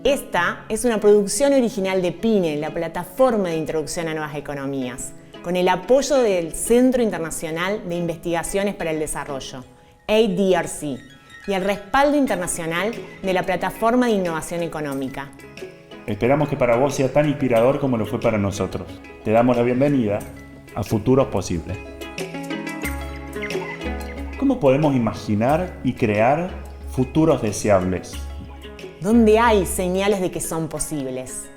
Esta es una producción original de PINE, la plataforma de introducción a nuevas economías, con el apoyo del Centro Internacional de Investigaciones para el Desarrollo, ADRC, y el respaldo internacional de la Plataforma de Innovación Económica. Esperamos que para vos sea tan inspirador como lo fue para nosotros. Te damos la bienvenida a Futuros Posibles. ¿Cómo podemos imaginar y crear futuros deseables? ¿Dónde hay señales de que son posibles?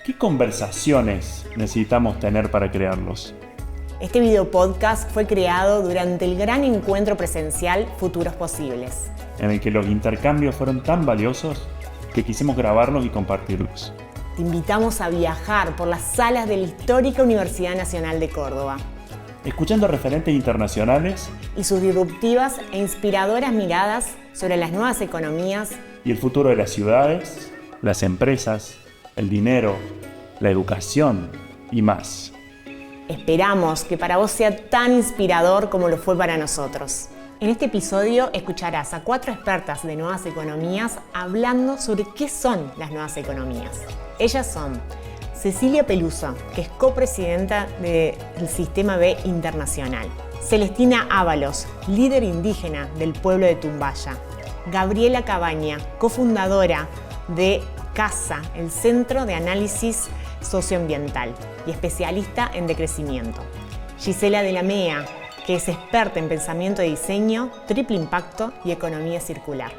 ¿Qué conversaciones necesitamos tener para crearlos? Este video podcast fue creado durante el gran encuentro presencial Futuros Posibles, en el que los intercambios fueron tan valiosos que quisimos grabarlos y compartirlos. Te invitamos a viajar por las salas de la histórica Universidad Nacional de Córdoba, escuchando referentes internacionales y sus disruptivas e inspiradoras miradas sobre las nuevas economías y el futuro de las ciudades, las empresas, el dinero, la educación y más. Esperamos que para vos sea tan inspirador como lo fue para nosotros. En este episodio escucharás a 4 expertas de nuevas economías hablando sobre qué son las nuevas economías. Ellas son Cecilia Peluso, que es copresidenta del Sistema B Internacional; Celestina Ábalos, líder indígena del pueblo de Tumbaya; Gabriela Cabaña, cofundadora de CASA, el Centro de Análisis Socioambiental y especialista en decrecimiento; Gisela de la Mea, que es experta en pensamiento de diseño, triple impacto y economía circular.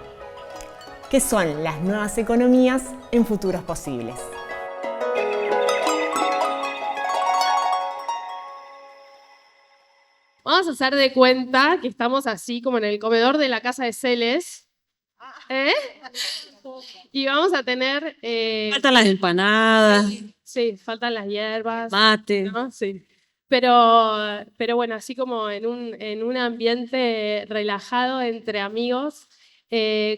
¿Qué son las nuevas economías en futuros posibles? Vamos a hacer de cuenta que estamos así como en el comedor de la casa de Celes. Y vamos a tener... Faltan las empanadas. Sí, faltan las hierbas. Mate. ¿No? Sí. Pero bueno, así como en un ambiente relajado entre amigos,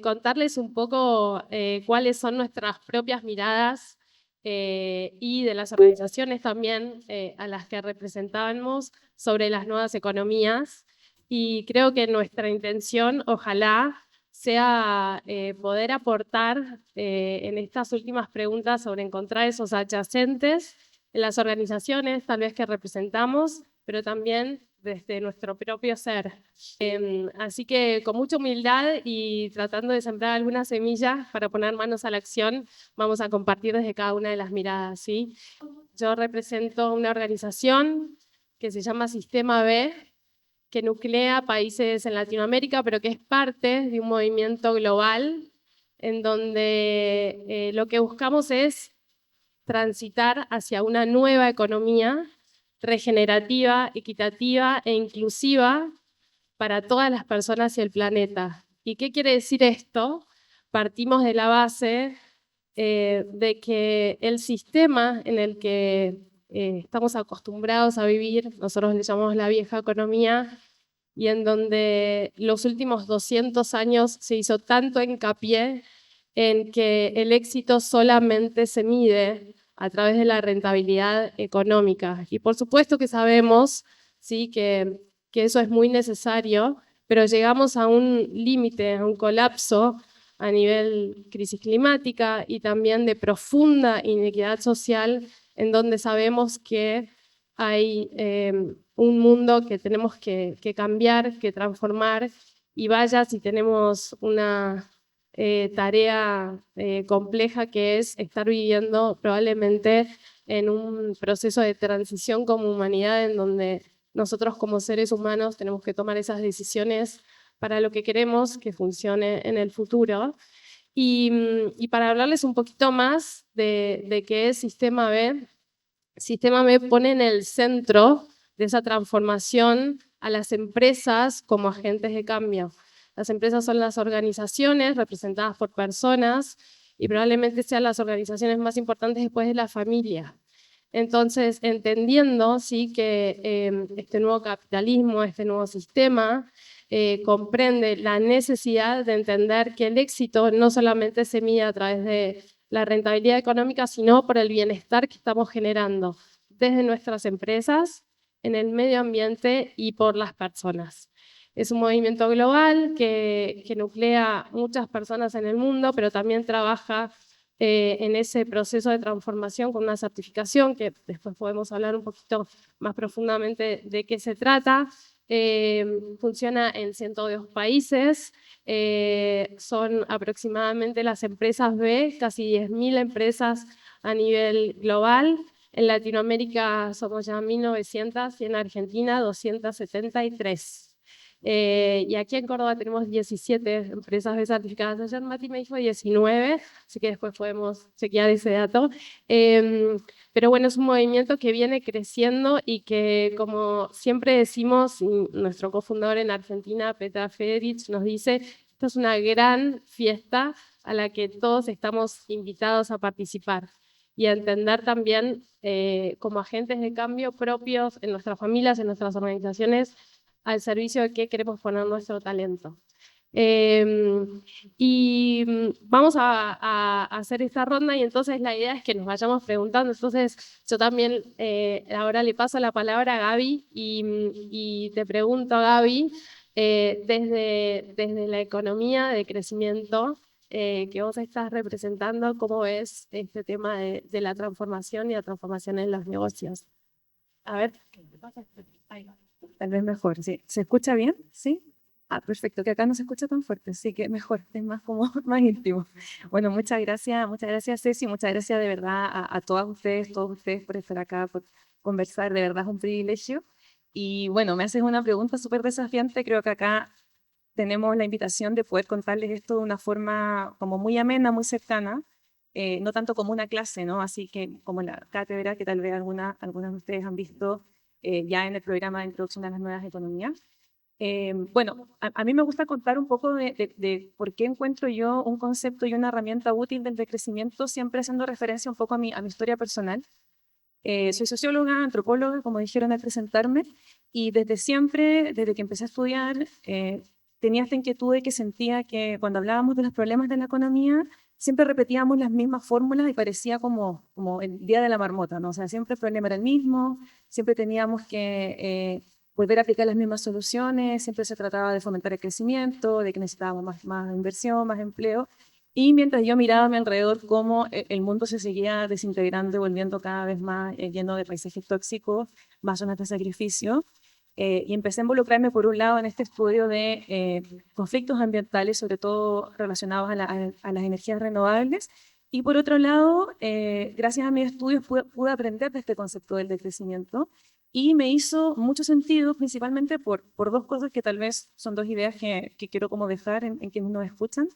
contarles un poco cuáles son nuestras propias miradas y de las organizaciones también a las que representamos sobre las nuevas economías. Y creo que nuestra intención, ojalá, sea poder aportar en estas últimas preguntas sobre encontrar esos adyacentes en las organizaciones tal vez que representamos, pero también desde nuestro propio ser. Así que con mucha humildad y tratando de sembrar algunas semillas para poner manos a la acción, vamos a compartir desde cada una de las miradas, ¿sí? Yo represento una organización que se llama Sistema B, que nuclea países en Latinoamérica, pero que es parte de un movimiento global en donde lo que buscamos es transitar hacia una nueva economía regenerativa, equitativa e inclusiva para todas las personas y el planeta. ¿Y qué quiere decir esto? Partimos de la base de que el sistema en el que estamos acostumbrados a vivir, nosotros le llamamos la vieja economía, y en donde los últimos 200 años se hizo tanto hincapié en que el éxito solamente se mide a través de la rentabilidad económica. Y por supuesto que sabemos, ¿sí?, que eso es muy necesario, pero llegamos a un límite, a un colapso a nivel crisis climática y también de profunda inequidad social, en donde sabemos que hay un mundo que tenemos que cambiar, que transformar, y vaya si tenemos una tarea compleja, que es estar viviendo probablemente en un proceso de transición como humanidad, en donde nosotros como seres humanos tenemos que tomar esas decisiones para lo que queremos que funcione en el futuro. Y para hablarles un poquito más de qué es Sistema B, Sistema B pone en el centro de esa transformación a las empresas como agentes de cambio. Las empresas son las organizaciones representadas por personas y probablemente sean las organizaciones más importantes después de la familia. Entonces, entendiendo, ¿sí?, que este nuevo capitalismo, este nuevo sistema, comprende la necesidad de entender que el éxito no solamente se mide a través de la rentabilidad económica, sino por el bienestar que estamos generando desde nuestras empresas, en el medio ambiente y por las personas. Es un movimiento global que nuclea muchas personas en el mundo, pero también trabaja en ese proceso de transformación con una certificación, que después podemos hablar un poquito más profundamente de qué se trata. Funciona en 102 países, son aproximadamente las empresas B, casi 10.000 empresas a nivel global. En Latinoamérica somos ya 1.900 y en Argentina 273. Y aquí en Córdoba tenemos 17 empresas B certificadas. Ayer Mati me dijo 19, así que después podemos chequear ese dato. Pero bueno, es un movimiento que viene creciendo y que, como siempre decimos, nuestro cofundador en Argentina, Petra Federich, nos dice, esto es una gran fiesta a la que todos estamos invitados a participar y a entender también como agentes de cambio propios en nuestras familias, en nuestras organizaciones, al servicio de qué queremos poner nuestro talento. Vamos a hacer esta ronda y entonces la idea es que nos vayamos preguntando. Entonces yo también ahora le paso la palabra a Gaby y te pregunto, Gaby, desde la economía de crecimiento que vos estás representando, ¿cómo ves este tema de la transformación y la transformación en los negocios? A ver, ahí va. Tal vez mejor, sí. ¿Se escucha bien? ¿Sí? Ah, perfecto, que acá no se escucha tan fuerte, sí que mejor, es más como más íntimo. Bueno, muchas gracias Ceci, muchas gracias de verdad a todos ustedes por estar acá, por conversar, de verdad es un privilegio. Y bueno, me haces una pregunta súper desafiante, creo que acá tenemos la invitación de poder contarles esto de una forma como muy amena, muy cercana, no tanto como una clase, ¿no? Así que como la cátedra que tal vez algunas de ustedes han visto ya en el programa de introducción a las nuevas economías. Bueno, a mí me gusta contar un poco de por qué encuentro yo un concepto y una herramienta útil del decrecimiento, siempre haciendo referencia un poco a mi historia personal. Soy socióloga, antropóloga, como dijeron al presentarme, y desde siempre, desde que empecé a estudiar, tenía esta inquietud de que sentía que cuando hablábamos de los problemas de la economía, siempre repetíamos las mismas fórmulas y parecía como el día de la marmota, ¿no? O sea, siempre el problema era el mismo, siempre teníamos que volver a aplicar las mismas soluciones, siempre se trataba de fomentar el crecimiento, de que necesitábamos más inversión, más empleo. Y mientras yo miraba a mi alrededor cómo el mundo se seguía desintegrando y volviendo cada vez más lleno de paisajes tóxicos, más zonas de sacrificio, y empecé a involucrarme por un lado en este estudio de conflictos ambientales, sobre todo relacionados a las energías renovables, y por otro lado, gracias a mis estudios pude aprender de este concepto del decrecimiento, y me hizo mucho sentido, principalmente por dos cosas que tal vez son dos ideas que quiero como dejar en quienes nos escuchan.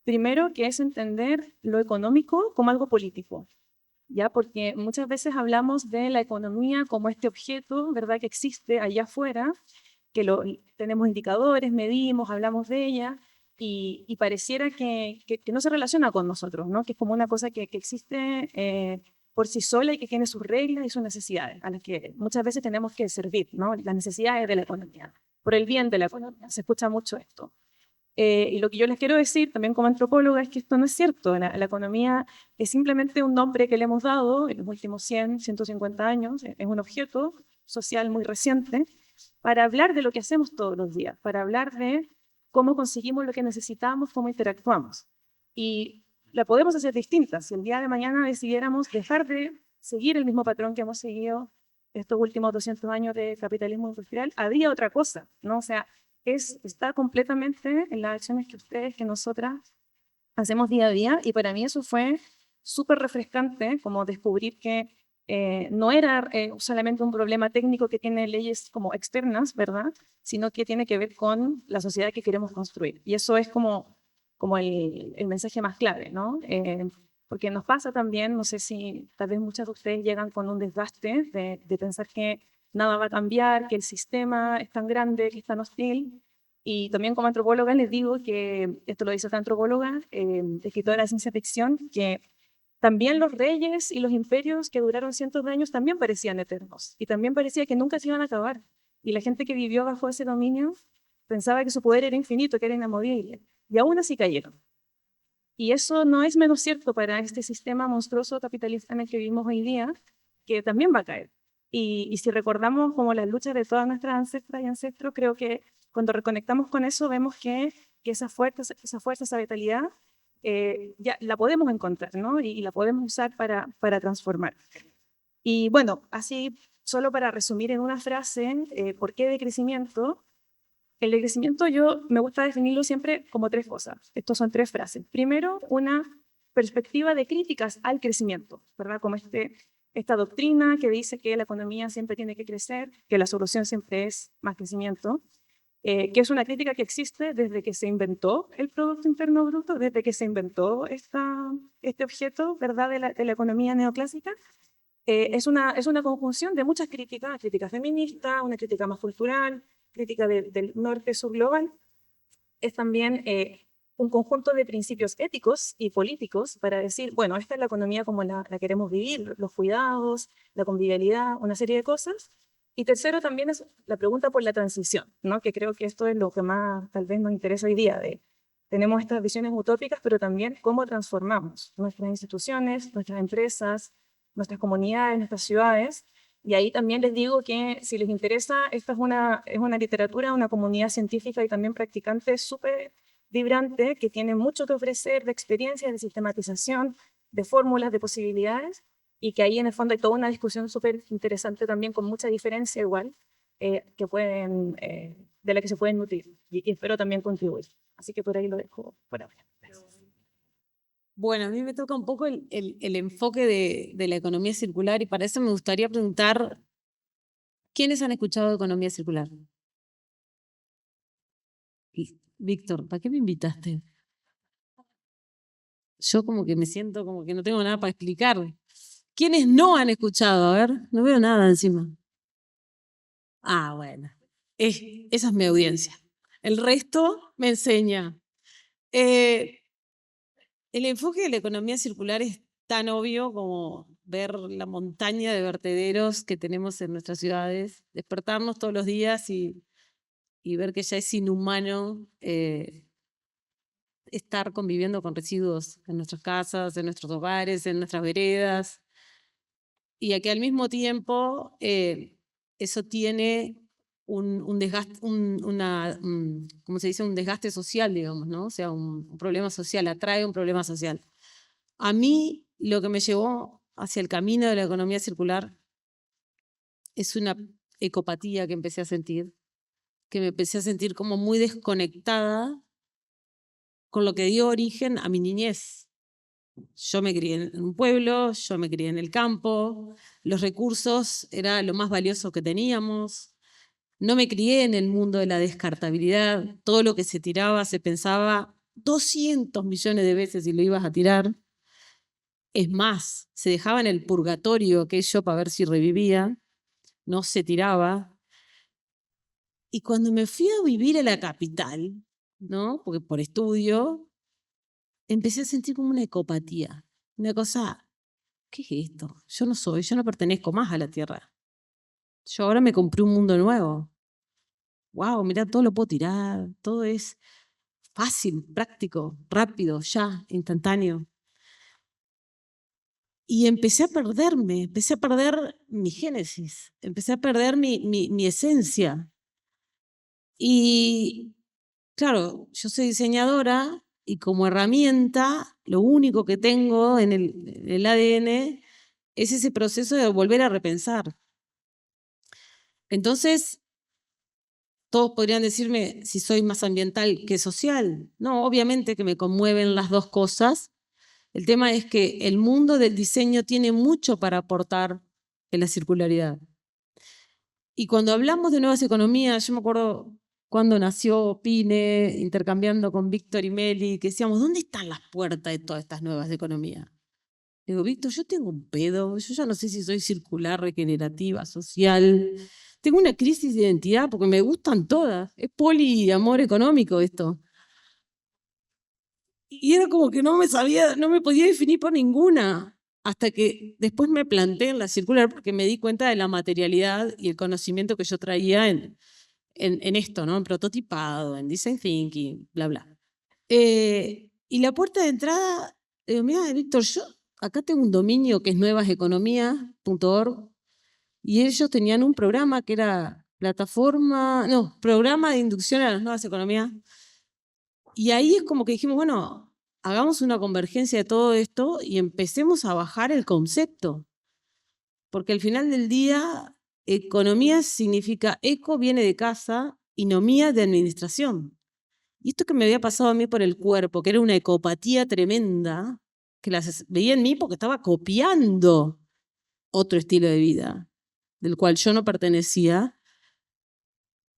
Primero, que es entender lo económico como algo político, ¿ya? Porque muchas veces hablamos de la economía como este objeto, ¿verdad?, que existe allá afuera, que tenemos indicadores, medimos, hablamos de ella, y pareciera que no se relaciona con nosotros, ¿no? Que es como una cosa que existe por sí sola y que tiene sus reglas y sus necesidades, a las que muchas veces tenemos que servir, ¿no? Las necesidades de la economía, por el bien de la economía. Se escucha mucho esto. Y lo que yo les quiero decir también como antropóloga es que esto no es cierto. La economía es simplemente un nombre que le hemos dado en los últimos 100, 150 años, es un objeto social muy reciente, para hablar de lo que hacemos todos los días, para hablar de cómo conseguimos lo que necesitamos, cómo interactuamos. Y la podemos hacer distinta. Si el día de mañana decidiéramos dejar de seguir el mismo patrón que hemos seguido estos últimos 200 años de capitalismo industrial, habría otra cosa, ¿no? O sea, está completamente en las acciones que ustedes, que nosotras hacemos día a día, y para mí eso fue súper refrescante, como descubrir que no era solamente un problema técnico que tiene leyes como externas, ¿verdad?, sino que tiene que ver con la sociedad que queremos construir. Y eso es como el mensaje más clave, ¿no? Porque nos pasa también, no sé si tal vez muchas de ustedes llegan con un desgaste de pensar que nada va a cambiar, que el sistema es tan grande, que es tan hostil. Y también como antropóloga les digo que, esto lo dice otra antropóloga, escritora de ciencia ficción, que también los reyes y los imperios que duraron cientos de años también parecían eternos. Y también parecía que nunca se iban a acabar. Y la gente que vivió bajo ese dominio pensaba que su poder era infinito, que era inamovible. Y aún así cayeron. Y eso no es menos cierto para este sistema monstruoso capitalista en el que vivimos hoy día, que también va a caer. Y si recordamos como las luchas de todas nuestras ancestras y ancestros, creo que cuando reconectamos con eso vemos que esa fuerza, esa vitalidad ya la podemos encontrar, ¿no? Y la podemos usar para transformar. Y bueno, así, solo para resumir en una frase, ¿por qué decrecimiento? El decrecimiento yo me gusta definirlo siempre como tres cosas. Estos son tres frases. Primero, una perspectiva de críticas al crecimiento, ¿verdad? Como esta doctrina que dice que la economía siempre tiene que crecer, que la solución siempre es más crecimiento, que es una crítica que existe desde que se inventó el Producto Interno Bruto, desde que se inventó este objeto, ¿verdad?, de la economía neoclásica. Es una conjunción de muchas críticas, crítica feminista, una crítica más cultural, crítica del norte-sur global. Es también un conjunto de principios éticos y políticos para decir, bueno, esta es la economía como la queremos vivir, los cuidados, la convivialidad, una serie de cosas. Y tercero también es la pregunta por la transición, ¿no? Que creo que esto es lo que más tal vez nos interesa hoy día. Tenemos estas visiones utópicas, pero también cómo transformamos nuestras instituciones, nuestras empresas, nuestras comunidades, nuestras ciudades. Y ahí también les digo que si les interesa, esta es una literatura, una comunidad científica y también practicante súper vibrante, que tiene mucho que ofrecer de experiencias, de sistematización, de fórmulas, de posibilidades, y que ahí en el fondo hay toda una discusión súper interesante también, con mucha diferencia igual, de la que se pueden nutrir, y espero también contribuir. Así que por ahí lo dejo por ahora. Bueno, a mí me toca un poco el enfoque de la economía circular y para eso me gustaría preguntar, ¿quiénes han escuchado de economía circular? Víctor, ¿para qué me invitaste? Yo como que me siento como que no tengo nada para explicar. ¿Quiénes no han escuchado? A ver, no veo nada encima. Ah, bueno. Esa es mi audiencia. El resto me enseña. El enfoque de la economía circular es tan obvio como ver la montaña de vertederos que tenemos en nuestras ciudades, despertarnos todos los días y ver que ya es inhumano estar conviviendo con residuos en nuestras casas, en nuestros hogares, en nuestras veredas, y a que al mismo tiempo eso tiene un desgaste, ¿cómo se dice? Un desgaste social, digamos, ¿no? O sea, un problema social, atrae un problema social. A mí lo que me llevó hacia el camino de la economía circular es una ecopatía que empecé a sentir, que me empecé a sentir como muy desconectada con lo que dio origen a mi niñez. Yo me crié en un pueblo, yo me crié en el campo, los recursos era lo más valioso que teníamos. No me crié en el mundo de la descartabilidad, todo lo que se tiraba se pensaba 200 millones de veces si lo ibas a tirar. Es más, se dejaba en el purgatorio aquello para ver si revivía, no se tiraba. Y cuando me fui a vivir a la capital, ¿no? Porque por estudio, empecé a sentir como una ecopatía, una cosa, ¿qué es esto? Yo no pertenezco más a la tierra. Yo ahora me compré un mundo nuevo. Wow, mirá, todo lo puedo tirar, todo es fácil, práctico, rápido, ya, instantáneo. Y empecé a perderme, empecé a perder mi génesis, empecé a perder mi esencia. Y claro, yo soy diseñadora y como herramienta, lo único que tengo en el ADN es ese proceso de volver a repensar. Entonces, todos podrían decirme si soy más ambiental que social. No, obviamente que me conmueven las dos cosas. El tema es que el mundo del diseño tiene mucho para aportar en la circularidad. Y cuando hablamos de nuevas economías, yo me acuerdo cuando nació Pine, intercambiando con Víctor y Meli, que decíamos, ¿dónde están las puertas de todas estas nuevas economías? Digo, Víctor, yo tengo un pedo, yo ya no sé si soy circular, regenerativa, social. Tengo una crisis de identidad porque me gustan todas. Es poliamor económico esto. Y era como que no me podía definir por ninguna. Hasta que después me planté en la circular porque me di cuenta de la materialidad y el conocimiento que yo traía en esto, ¿no? En prototipado, en design thinking, bla, bla. Y la puerta de entrada, digo, mira, Víctor, yo acá tengo un dominio que es nuevaseconomías.org y ellos tenían un programa que era programa de inducción a las nuevas economías. Y ahí es como que dijimos, bueno, hagamos una convergencia de todo esto y empecemos a bajar el concepto. Porque al final del día, economía significa eco, viene de casa, y nomía de administración. Y esto que me había pasado a mí por el cuerpo, que era una ecopatía tremenda, que las veía en mí porque estaba copiando otro estilo de vida, del cual yo no pertenecía,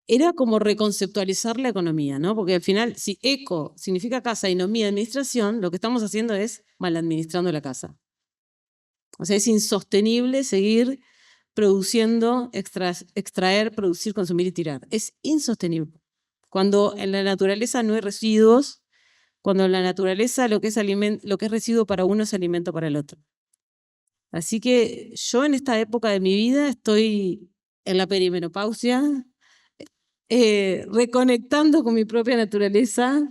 era como reconceptualizar la economía, ¿no? Porque al final, si eco significa casa y nomía administración, lo que estamos haciendo es mal administrando la casa. O sea, es insostenible seguir produciendo, extraer, producir, consumir y tirar. Es insostenible. Cuando en la naturaleza no hay residuos, cuando en la naturaleza lo que es residuo para uno es alimento para el otro. Así que yo en esta época de mi vida estoy en la perimenopausia, reconectando con mi propia naturaleza.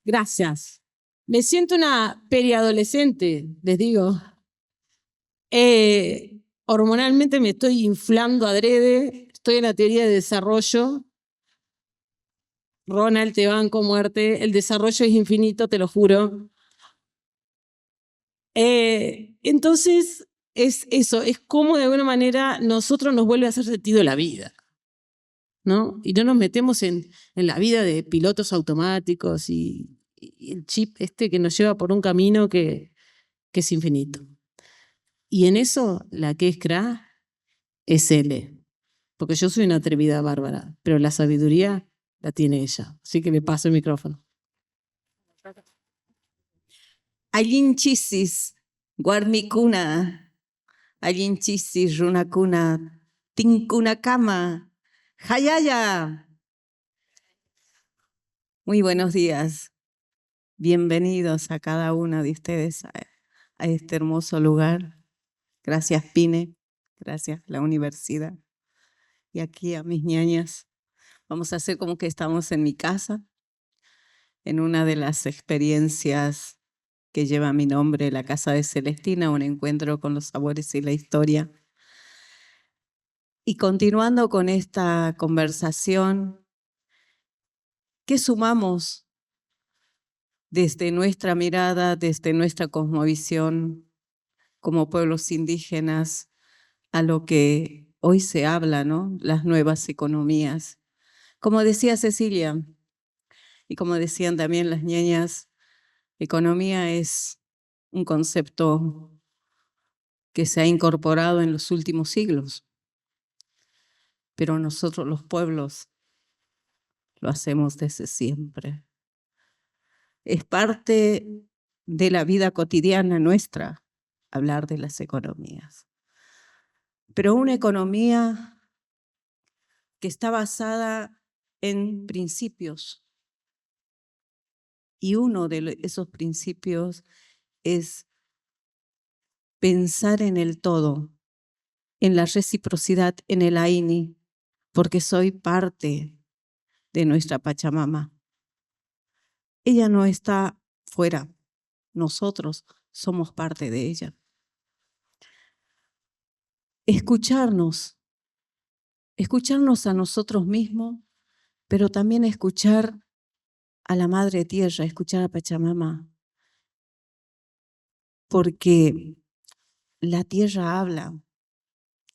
Gracias. Me siento una periadolescente, les digo. Hormonalmente me estoy inflando adrede, estoy en la teoría de desarrollo. Ronald, te banco muerte, el desarrollo es infinito, te lo juro. Entonces, es eso, es como de alguna manera nosotros nos vuelve a hacer sentido la vida, ¿no? Y no nos metemos en la vida de pilotos automáticos y el chip que nos lleva por un camino que es infinito. Y en eso, la que es CRA es L. Porque yo soy una atrevida bárbara, pero la sabiduría la tiene ella. Así que le paso el micrófono. Allinchisis, Guarmicuna, Allinchisis, Runacuna, Tincunacama, Hayaya. Muy buenos días. Bienvenidos a cada una de ustedes a este hermoso lugar. Gracias, Pine. Gracias, la universidad. Y aquí a mis ñañas. Vamos a hacer como que estamos en mi casa, en una de las experiencias que lleva mi nombre, la Casa de Celestina, un encuentro con los sabores y la historia. Y continuando con esta conversación, ¿qué sumamos desde nuestra mirada, desde nuestra cosmovisión como pueblos indígenas a lo que hoy se habla, ¿no? Las nuevas economías? Como decía Cecilia, y como decían también las ñeñas, economía es un concepto que se ha incorporado en los últimos siglos, pero nosotros los pueblos lo hacemos desde siempre. Es parte de la vida cotidiana nuestra hablar de las economías, pero una economía que está basada en principios. Y uno de esos principios es pensar en el todo, en la reciprocidad, en el AINI, porque soy parte de nuestra Pachamama. Ella no está fuera, nosotros somos parte de ella. Escucharnos a nosotros mismos, pero también escuchar a la Madre Tierra, escuchar a Pachamama, porque la tierra habla,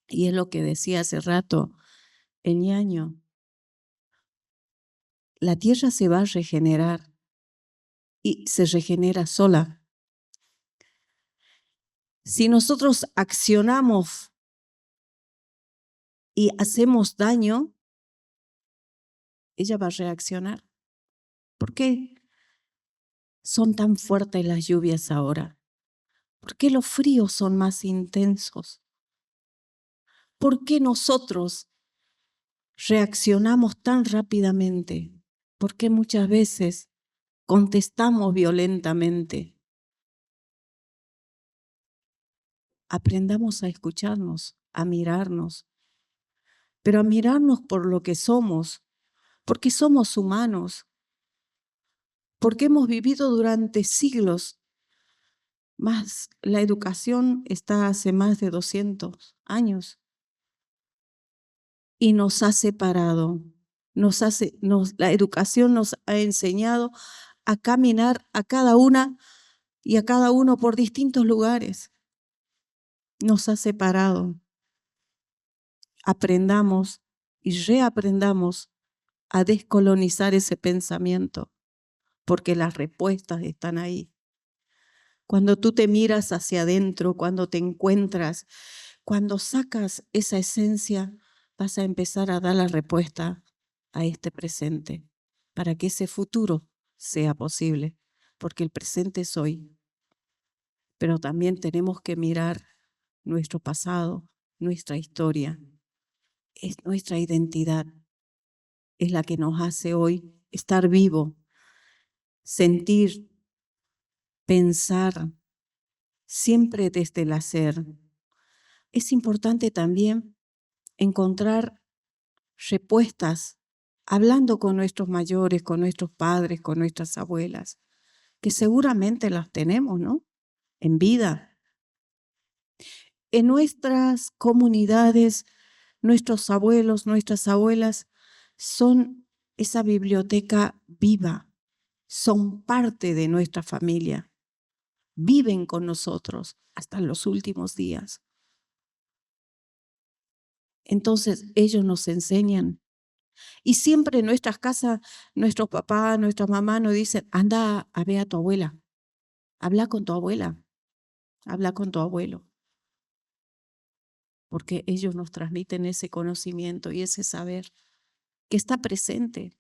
y es lo que decía hace rato el ñaño. La tierra se va a regenerar y se regenera sola. Si nosotros accionamos y hacemos daño, ella va a reaccionar. ¿Por qué son tan fuertes las lluvias ahora? ¿Por qué los fríos son más intensos? ¿Por qué nosotros reaccionamos tan rápidamente? ¿Por qué muchas veces contestamos violentamente? Aprendamos a escucharnos, a mirarnos, pero a mirarnos por lo que somos, porque somos humanos, porque hemos vivido durante siglos. Más, la educación está hace más de 200 años y nos ha separado. La educación nos ha enseñado a caminar a cada una y a cada uno por distintos lugares. Nos ha separado. Aprendamos y reaprendamos a descolonizar ese pensamiento, porque las respuestas están ahí. Cuando tú te miras hacia adentro, cuando te encuentras, cuando sacas esa esencia, vas a empezar a dar la respuesta a este presente, para que ese futuro sea posible, porque el presente es hoy. Pero también tenemos que mirar nuestro pasado, nuestra historia, es nuestra identidad, es la que nos hace hoy estar vivo, sentir, pensar, siempre desde el hacer. Es importante también encontrar respuestas, hablando con nuestros mayores, con nuestros padres, con nuestras abuelas, que seguramente las tenemos, ¿no? En vida. En nuestras comunidades, nuestros abuelos, nuestras abuelas son esa biblioteca viva, son parte de nuestra familia, viven con nosotros hasta los últimos días. Entonces ellos nos enseñan. Y siempre en nuestras casas, nuestros papás, nuestras mamás nos dicen, anda a ver a tu abuela, habla con tu abuela, habla con tu abuelo. Porque ellos nos transmiten ese conocimiento y ese saber que está presente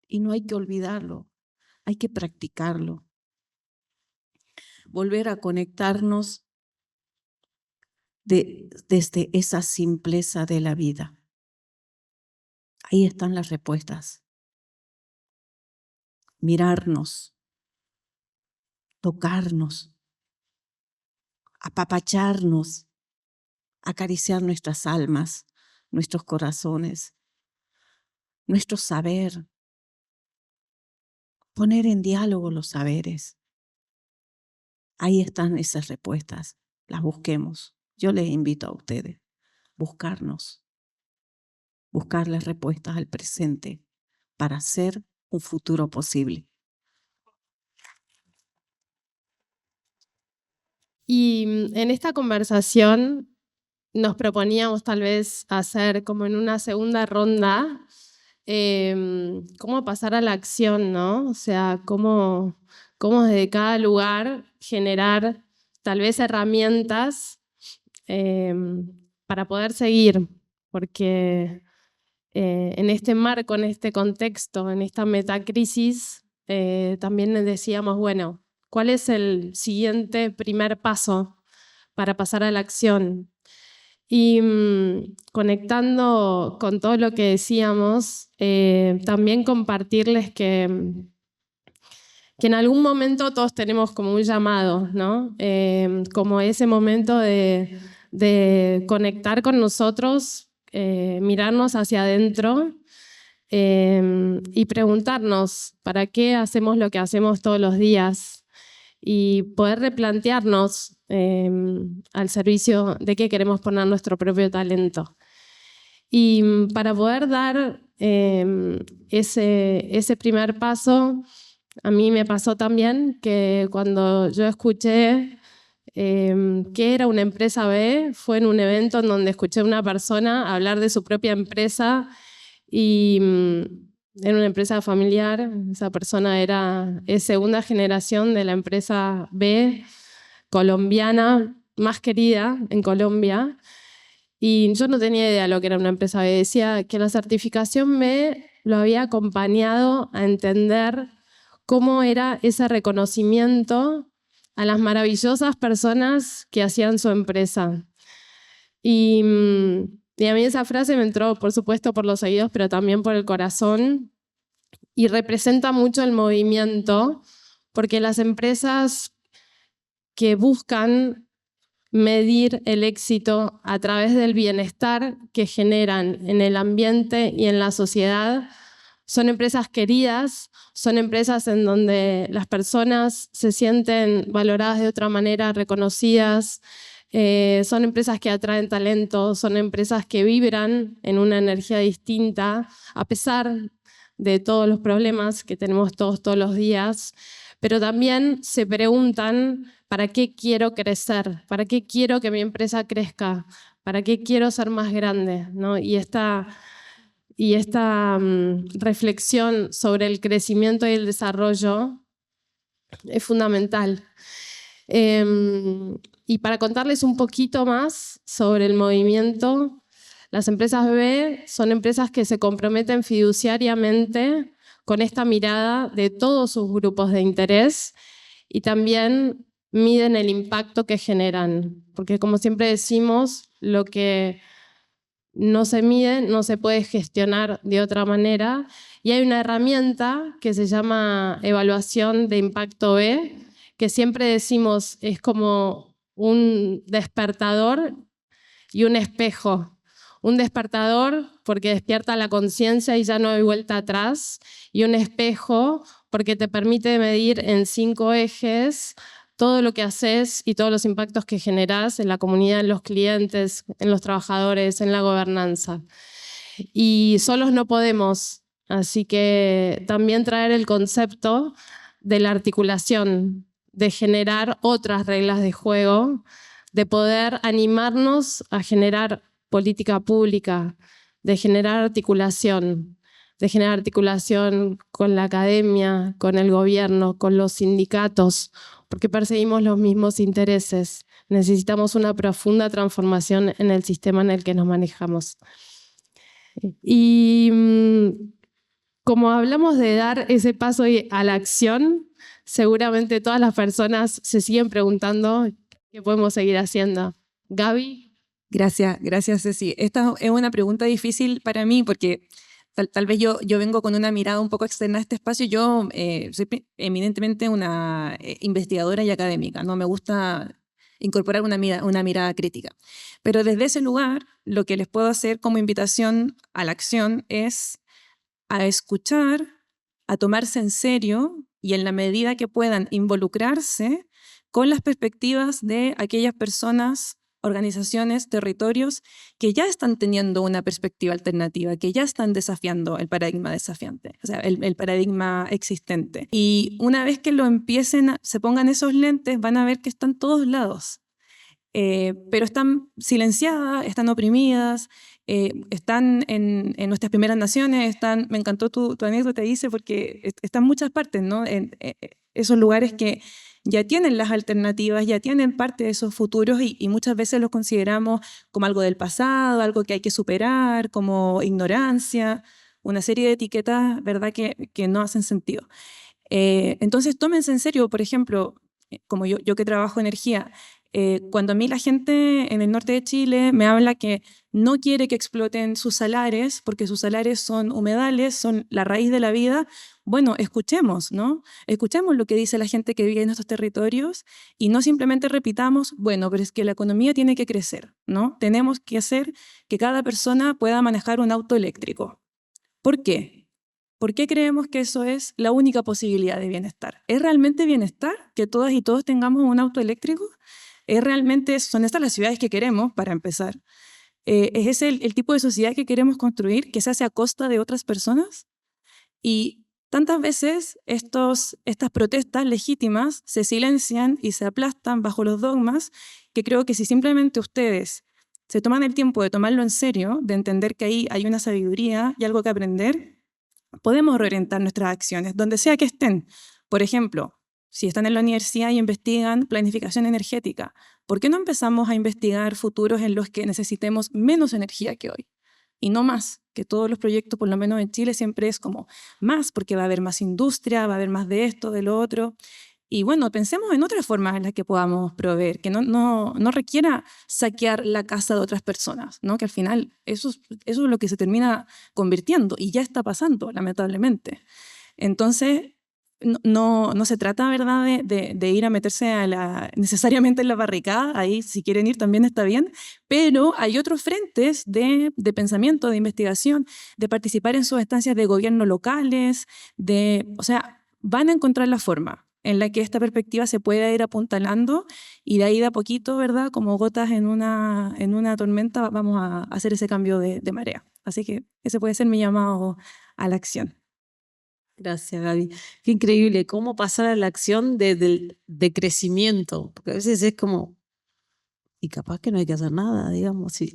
y no hay que olvidarlo, hay que practicarlo. Volver a conectarnos desde esa simpleza de la vida. Ahí están las respuestas. Mirarnos, tocarnos, apapacharnos, acariciar nuestras almas, nuestros corazones, nuestro saber, poner en diálogo los saberes. Ahí están esas respuestas, las busquemos. Yo les invito a ustedes, buscarnos, buscar las respuestas al presente para hacer un futuro posible. Y en esta conversación nos proponíamos tal vez hacer como en una segunda ronda, cómo pasar a la acción, ¿no? O sea, cómo desde cada lugar generar tal vez herramientas para poder seguir, porque en este marco, en este contexto, en esta metacrisis, también decíamos, bueno, ¿cuál es el siguiente primer paso para pasar a la acción? Y conectando con todo lo que decíamos, también compartirles que en algún momento todos tenemos como un llamado, ¿no? Como ese momento de conectar con nosotros, mirarnos hacia adentro y preguntarnos ¿para qué hacemos lo que hacemos todos los días? Y poder replantearnos al servicio de qué queremos poner nuestro propio talento. Y para poder dar ese primer paso, a mí me pasó también que cuando yo escuché qué era una empresa B, fue en un evento en donde escuché a una persona hablar de su propia empresa y era una empresa familiar. Esa persona es segunda generación de la empresa B colombiana más querida en Colombia. Y yo no tenía idea de lo que era una empresa B. Decía que la certificación B lo había acompañado a entender cómo era ese reconocimiento a las maravillosas personas que hacían su empresa. Y a mí esa frase me entró, por supuesto, por los oídos, pero también por el corazón, y representa mucho el movimiento, porque las empresas que buscan medir el éxito a través del bienestar que generan en el ambiente y en la sociedad son empresas queridas, son empresas en donde las personas se sienten valoradas de otra manera, reconocidas, Son empresas que atraen talento, son empresas que vibran en una energía distinta, a pesar de todos los problemas que tenemos todos los días, pero también se preguntan, ¿para qué quiero crecer? ¿Para qué quiero que mi empresa crezca? ¿Para qué quiero ser más grande? ¿No? Y esta reflexión sobre el crecimiento y el desarrollo es fundamental. Y para contarles un poquito más sobre el movimiento, las empresas B son empresas que se comprometen fiduciariamente con esta mirada de todos sus grupos de interés y también miden el impacto que generan, porque como siempre decimos, lo que no se mide no se puede gestionar de otra manera, y hay una herramienta que se llama evaluación de impacto B, que siempre decimos es como un despertador y un espejo. Un despertador porque despierta la conciencia y ya no hay vuelta atrás, y un espejo porque te permite medir en 5 ejes todo lo que haces y todos los impactos que generás en la comunidad, en los clientes, en los trabajadores, en la gobernanza. Y solos no podemos, así que también traer el concepto de la articulación, de generar otras reglas de juego, de poder animarnos a generar política pública, de generar articulación con la academia, con el gobierno, con los sindicatos, porque perseguimos los mismos intereses. Necesitamos una profunda transformación en el sistema en el que nos manejamos. Y como hablamos de dar ese paso a la acción, seguramente todas las personas se siguen preguntando qué podemos seguir haciendo. Gaby. Gracias Ceci. Esta es una pregunta difícil para mí porque tal vez yo vengo con una mirada un poco externa a este espacio. Yo soy eminentemente una investigadora y académica, ¿no? Me gusta incorporar una mirada crítica. Pero desde ese lugar, lo que les puedo hacer como invitación a la acción es a escuchar, a tomarse en serio y en la medida que puedan involucrarse con las perspectivas de aquellas personas, organizaciones, territorios que ya están teniendo una perspectiva alternativa, que ya están desafiando el paradigma desafiante, o sea, el paradigma existente. Y una vez que lo empiecen, se pongan esos lentes, van a ver que están todos lados. Pero están silenciadas, están oprimidas, están en nuestras primeras naciones, me encantó tu anécdota, dice, porque están en muchas partes, ¿no? En esos lugares que ya tienen las alternativas, ya tienen parte de esos futuros y muchas veces los consideramos como algo del pasado, algo que hay que superar, como ignorancia, una serie de etiquetas, ¿verdad?, que no hacen sentido. Entonces, tómense en serio, por ejemplo, como yo que trabajo energía, cuando a mí la gente en el norte de Chile me habla que no quiere que exploten sus salares, porque sus salares son humedales, son la raíz de la vida, bueno, escuchemos, ¿no? Escuchemos lo que dice la gente que vive en estos territorios y no simplemente repitamos, bueno, pero es que la economía tiene que crecer, ¿no? Tenemos que hacer que cada persona pueda manejar un auto eléctrico. ¿Por qué? ¿Por qué creemos que eso es la única posibilidad de bienestar? ¿Es realmente bienestar que todas y todos tengamos un auto eléctrico? Son estas las ciudades que queremos, para empezar? ¿Es ese el tipo de sociedad que queremos construir, que se hace a costa de otras personas? Y tantas veces estas protestas legítimas se silencian y se aplastan bajo los dogmas, que creo que si simplemente ustedes se toman el tiempo de tomarlo en serio, de entender que ahí hay una sabiduría y algo que aprender, podemos reorientar nuestras acciones, donde sea que estén. Por ejemplo, si están en la universidad y investigan planificación energética, ¿por qué no empezamos a investigar futuros en los que necesitemos menos energía que hoy? Y no más, que todos los proyectos, por lo menos en Chile, siempre es como más, porque va a haber más industria, va a haber más de esto, de lo otro. Y bueno, pensemos en otras formas en las que podamos proveer, que no requiera saquear la casa de otras personas, ¿no? Que al final eso es lo que se termina convirtiendo y ya está pasando, lamentablemente. Entonces, no se trata, ¿verdad?, de ir a meterse necesariamente en la barricada. Ahí, si quieren ir, también está bien. Pero hay otros frentes de pensamiento, de investigación, de participar en sus estancias de gobierno locales, o sea, van a encontrar la forma. en la que esta perspectiva se pueda ir apuntalando y de ahí de a poquito, ¿verdad? Como gotas en una tormenta, vamos a hacer ese cambio de marea. Así que ese puede ser mi llamado a la acción. Gracias, Gaby. Qué increíble cómo pasar a la acción de crecimiento, porque a veces es como, y capaz que no hay que hacer nada, digamos, sí.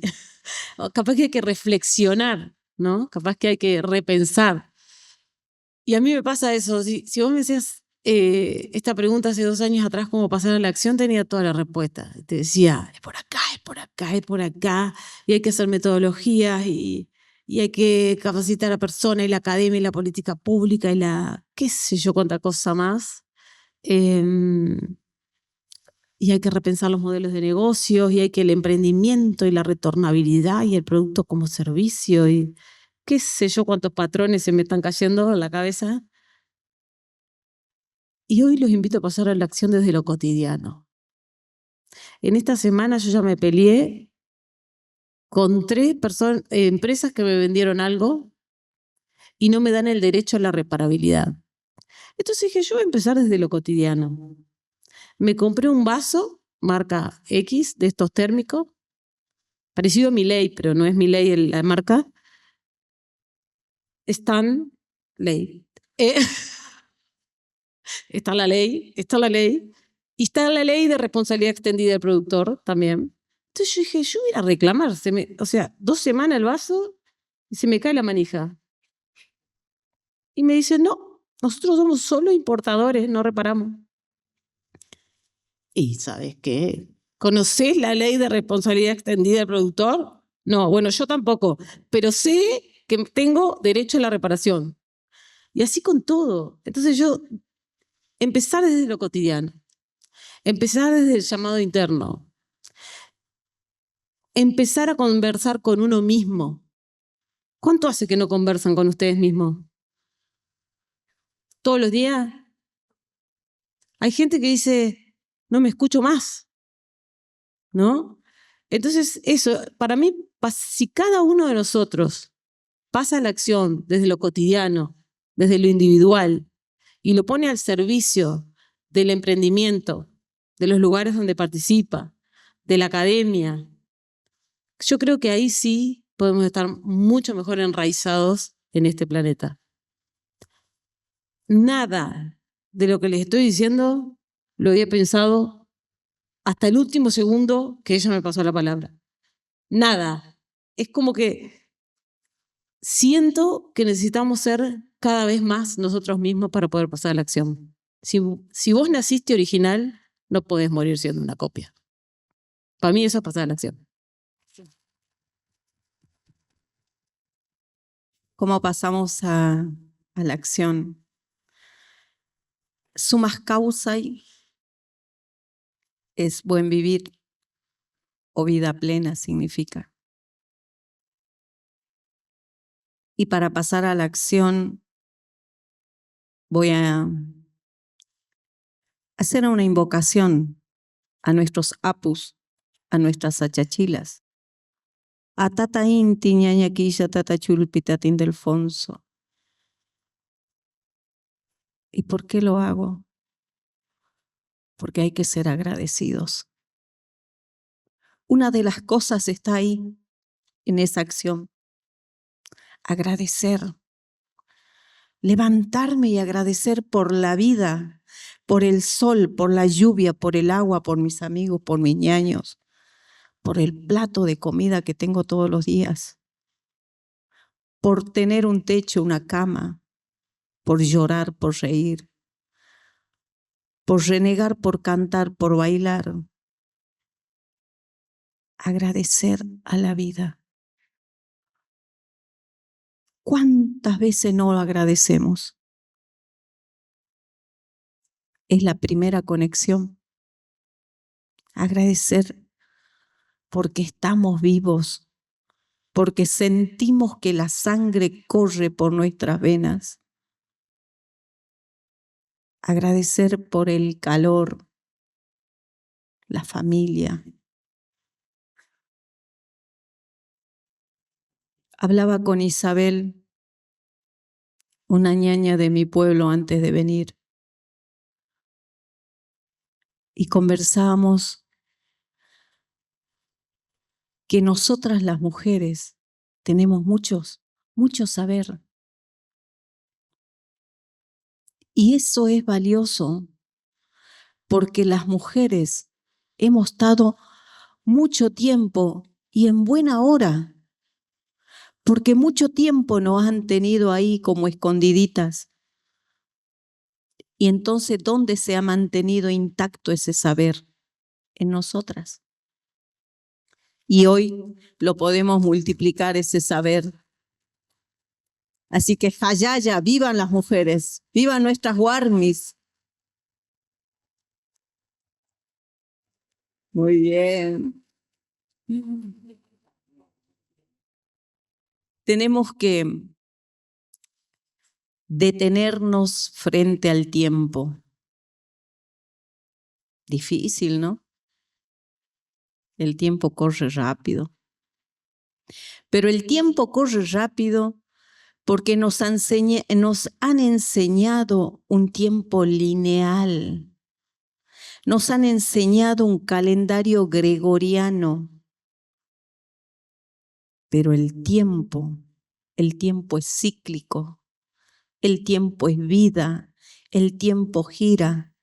O capaz que hay que reflexionar, ¿no? Capaz que hay que repensar. Y a mí me pasa eso, si vos me decías esta pregunta hace 2 años atrás, cómo pasar a la acción, tenía todas las respuestas. Te decía, es por acá, es por acá, es por acá, y hay que hacer metodologías y hay que capacitar a la persona y la academia y la política pública y la, qué sé yo, cuánta cosa más. Y hay que repensar los modelos de negocios y hay que el emprendimiento y la retornabilidad y el producto como servicio y qué sé yo cuántos patrones se me están cayendo en la cabeza. Y hoy los invito a pasar a la acción desde lo cotidiano. En esta semana yo ya me peleé con 3 empresas que me vendieron algo y no me dan el derecho a la reparabilidad. Entonces dije, yo voy a empezar desde lo cotidiano. Me compré un vaso, marca X, de estos térmicos, parecido a Milei, pero no es Milei la marca. Stanley. Está la ley. Y está la ley de responsabilidad extendida del productor también. Entonces yo dije, yo voy a ir a reclamar. O sea, 2 semanas el vaso y se me cae la manija. Y me dicen, no, nosotros somos solo importadores, no reparamos. ¿Y sabes qué? ¿Conocés la ley de responsabilidad extendida del productor? No, bueno, yo tampoco, pero sé que tengo derecho a la reparación. Y así con todo. Entonces yo, empezar desde lo cotidiano, empezar desde el llamado interno, empezar a conversar con uno mismo. ¿Cuánto hace que no conversan con ustedes mismos? ¿Todos los días? Hay gente que dice, no me escucho más, ¿no? Entonces, eso, para mí, si cada uno de nosotros pasa a la acción desde lo cotidiano, desde lo individual, y lo pone al servicio del emprendimiento, de los lugares donde participa, de la academia, yo creo que ahí sí podemos estar mucho mejor enraizados en este planeta. Nada de lo que les estoy diciendo lo había pensado hasta el último segundo que ella me pasó la palabra. Nada. Es como que siento que necesitamos ser cada vez más nosotros mismos para poder pasar a la acción. Si vos naciste original, no podés morir siendo una copia. Para mí eso es pasar a la acción. ¿Cómo pasamos a la acción? Sumas causa es buen vivir o vida plena significa. Y para pasar a la acción voy a hacer una invocación a nuestros apus, a nuestras achachilas. A tata inti ñañaquilla tata chulpi tatín Delfonso. ¿Y por qué lo hago? Porque hay que ser agradecidos. Una de las cosas está ahí, en esa acción. Agradecer. Levantarme y agradecer por la vida, por el sol, por la lluvia, por el agua, por mis amigos, por mis ñaños, por el plato de comida que tengo todos los días, por tener un techo, una cama, por llorar, por reír, por renegar, por cantar, por bailar. Agradecer a la vida. ¿Cuántas veces no lo agradecemos? Es la primera conexión. Agradecer porque estamos vivos, porque sentimos que la sangre corre por nuestras venas. Agradecer por el calor, la familia. Hablaba con Isabel, una ñaña de mi pueblo, antes de venir. y conversamos que nosotras las mujeres tenemos mucho saber. Y eso es valioso porque las mujeres hemos estado mucho tiempo y en buena hora, porque mucho tiempo nos han tenido ahí como escondiditas. Y entonces, ¿dónde se ha mantenido intacto ese saber? En nosotras. Y hoy lo podemos multiplicar ese saber. Así que Jayaya, vivan las mujeres, vivan nuestras Warmis. Muy bien. Tenemos que detenernos frente al tiempo. Difícil, ¿no? El tiempo corre rápido. Pero el tiempo corre rápido porque nos han enseñado un tiempo lineal. Nos han enseñado un calendario gregoriano. Pero el tiempo es cíclico. El tiempo es vida. El tiempo gira.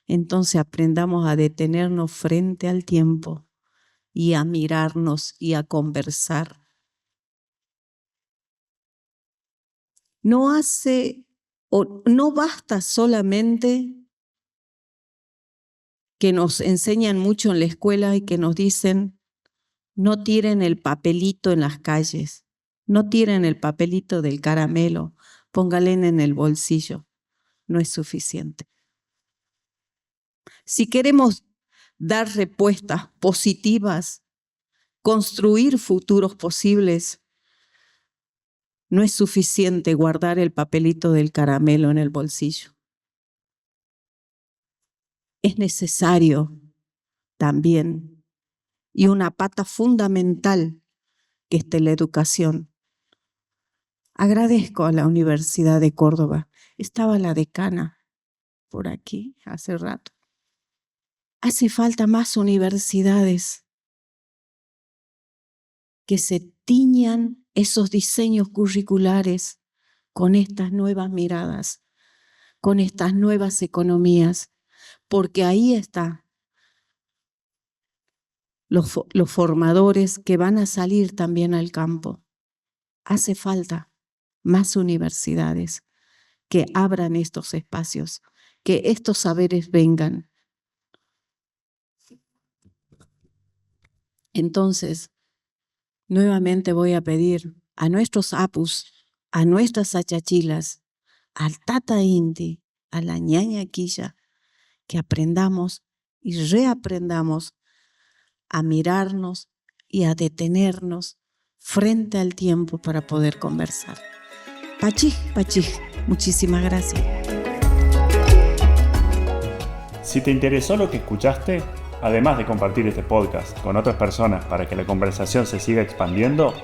Entonces aprendamos a detenernos frente al tiempo y a mirarnos y a conversar. No basta solamente que nos enseñan mucho en la escuela y que nos dicen, no tiren el papelito en las calles, no tiren el papelito del caramelo, póngale en el bolsillo. No es suficiente. Si queremos dar respuestas positivas, construir futuros posibles, no es suficiente guardar el papelito del caramelo en el bolsillo. Es necesario también, y una pata fundamental, que esté la educación. Agradezco a la Universidad de Córdoba. Estaba la decana por aquí hace rato. Hace falta más universidades que se tiñan esos diseños curriculares con estas nuevas miradas, con estas nuevas economías, porque ahí están los formadores que van a salir también al campo. Hace falta más universidades que abran estos espacios, que estos saberes vengan. Entonces, nuevamente voy a pedir a nuestros apus, a nuestras achachilas, al tata inti, a la ñaña quilla, que aprendamos y reaprendamos a mirarnos y a detenernos frente al tiempo para poder conversar. Pachij, pachij, muchísimas gracias. Si te interesó lo que escuchaste, además de compartir este podcast con otras personas para que la conversación se siga expandiendo,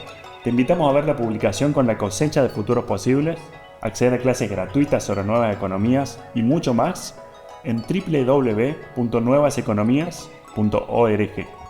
te invitamos a ver la publicación con la cosecha de futuros posibles, acceder a clases gratuitas sobre nuevas economías y mucho más en www.nuevaseconomías.org.